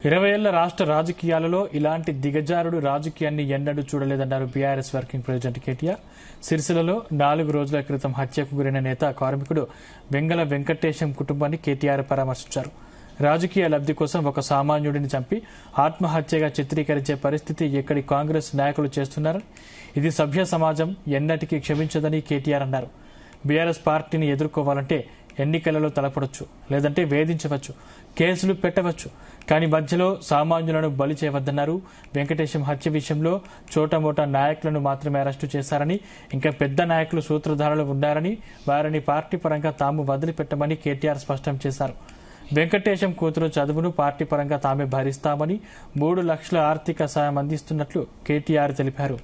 20 ఏళ్ల రాష్ట్ర రాజకీయాలలో ఇలాంటి దిగజారుడు రాజకీయాన్ని ఎన్నడూ చూడలేదన్నారు బీఆర్ఎస్ వర్కింగ్ ప్రెసిడెంట్ కేటీఆర్. సిరిసిల్లలో 4 రోజుల క్రితం హత్యకు గురైన నేత కార్మికుడు వెంగళ వెంకటేశం కుటుంబాన్ని కేటీఆర్ పరామర్శించారు. రాజకీయ లబ్ధి కోసం ఒక సామాన్యుడిని చంపి ఆత్మహత్యగా చిత్రీకరించే పరిస్థితి ఎక్కడి కాంగ్రెస్ నాయకులు చేస్తున్నారని, ఇది సభ్య సమాజం ఎన్నటికీ క్షమించదని కేటీఆర్ అన్నారు. బీఆర్ఎస్ పార్టీని ఎదుర్కోవాలంటే ఎన్నికలలో తలపడొచ్చు, లేదంటే వేధించవచ్చు, కేసులు పెట్టవచ్చు, కానీ మధ్యలో సామాన్యులను బలి చేయవద్దన్నారు. వెంకటేశం హత్య విషయంలో చోటమోటా నాయకులను మాత్రమే అరెస్టు చేశారని, ఇంకా పెద్ద నాయకులు సూత్రధారులు ఉన్నారని, వారిని పార్టీ పరంగా తాము వదిలిపెట్టమని కేటీఆర్ స్పష్టం చేశారు. వెంకటేశం కూతురు చదువును పార్టీ పరంగా తామే భరిస్తామని 3 లక్షల ఆర్థిక సాయం అందిస్తున్నట్లు కేటీఆర్ తెలిపారు.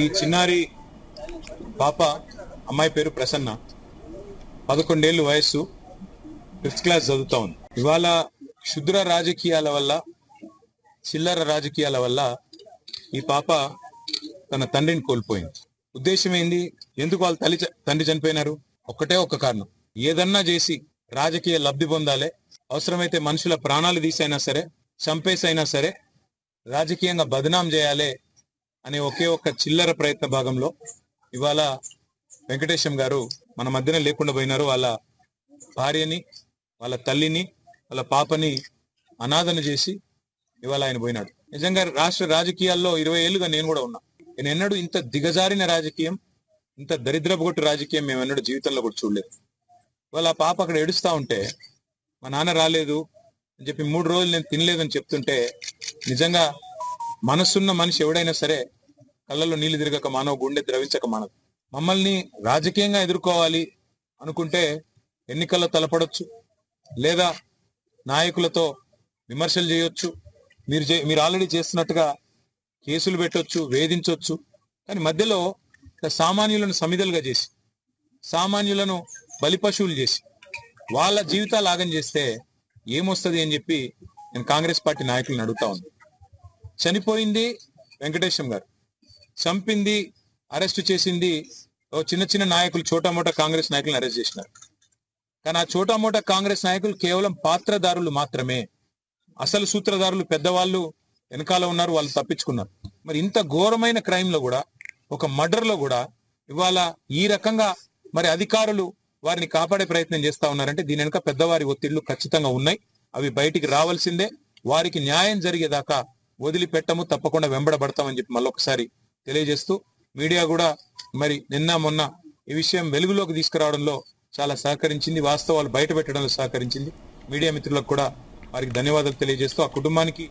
ఈ చిన్నారి పాప అమ్మాయి పేరు ప్రసన్న, 11 ఏళ్ల వయస్సు, 5th క్లాస్ చదువుతా ఉంది. ఇవాళ క్షుద్ర రాజకీయాల వల్ల, చిల్లర రాజకీయాల వల్ల ఈ పాప తన తండ్రిని కోల్పోయింది. ఉద్దేశం ఏంది? ఎందుకు వాళ్ళ తండ్రి చనిపోయినారు? ఒక్కటే ఒక్క కారణం, ఏదన్నా చేసి రాజకీయ లబ్ధి పొందాలి, అవసరమైతే మనుషుల ప్రాణాలు తీసైనా సరే, చంపేసైనా సరే రాజకీయంగా బదనాం చేయాలి అనే ఒకే ఒక్క చిల్లర ప్రయత్న భాగంలో ఇవాళ వెంకటేశం గారు మన మధ్యన లేకుండా పోయినారు. వాళ్ళ భార్యని, వాళ్ళ తల్లిని, వాళ్ళ పాపని అనాథన చేసి ఇవాళ ఆయన పోయినాడు. నిజంగా రాష్ట్ర రాజకీయాల్లో 20 ఏళ్లుగా నేను కూడా ఉన్నా. నేను ఎన్నడూ ఇంత దిగజారిన రాజకీయం, ఇంత దరిద్రపుగొట్టు రాజకీయం మేము ఎన్నడూ జీవితంలో కూడా చూడలేదు. ఇవాళ ఆ పాప అక్కడ ఏడుస్తా ఉంటే, మా నాన్న రాలేదు అని చెప్పి 3 రోజులు నేను తినలేదని చెప్తుంటే, నిజంగా మనసున్న మనిషి ఎవడైనా సరే కళ్ళల్లో నీళ్లు తిరగక మానవ, గుండె ద్రవించక మానవు. మమ్మల్ని రాజకీయంగా ఎదుర్కోవాలి అనుకుంటే ఎన్నికల్లో తలపడొచ్చు, లేదా నాయకులతో విమర్శలు చేయొచ్చు, మీరు ఆల్రెడీ చేస్తున్నట్టుగా కేసులు పెట్టొచ్చు, వేధించవచ్చు. కానీ మధ్యలో సామాన్యులను సమిధలుగా చేసి, సామాన్యులను బలిపశువులు చేసి, వాళ్ళ జీవితాలు ఆగం చేస్తే ఏమొస్తుంది అని చెప్పి నేను కాంగ్రెస్ పార్టీ నాయకులను అడుగుతా ఉంది. చనిపోయింది వెంకటేశం గారు, చంపింది, అరెస్టు చేసింది చిన్న చిన్న నాయకులు, చోటామోటా కాంగ్రెస్ నాయకులను అరెస్ట్ చేసినారు. కానీ ఆ చోటామోటా కాంగ్రెస్ నాయకులు కేవలం పాత్రదారులు మాత్రమే. అసలు సూత్రధారులు పెద్దవాళ్ళు వెనకాల ఉన్నారు, వాళ్ళు తప్పించుకున్నారు. మరి ఇంత ఘోరమైన క్రైమ్ లో కూడా, ఒక మర్డర్ లో కూడా ఇవాళ ఈ రకంగా మరి అధికారులు వారిని కాపాడే ప్రయత్నం చేస్తా ఉన్నారంటే దీని వెనుక పెద్దవారి ఒత్తిళ్లు ఖచ్చితంగా ఉన్నాయి. అవి బయటికి రావాల్సిందే. వారికి న్యాయం జరిగేదాకా వదిలిపెట్టము, తప్పకుండా వెంబడబడతామని చెప్పి మళ్ళొకసారి తెలియజేస్తూ, మీడియా కూడా మరి నిన్న మొన్న ఈ విషయం వెలుగులోకి తీసుకురావడంలో చాలా సహకరించింది, వాస్తవాలు బయట పెట్టడంలో సహకరించింది. మీడియా మిత్రులకు కూడా వారికి ధన్యవాదాలు తెలియజేస్తూ, ఆ కుటుంబానికి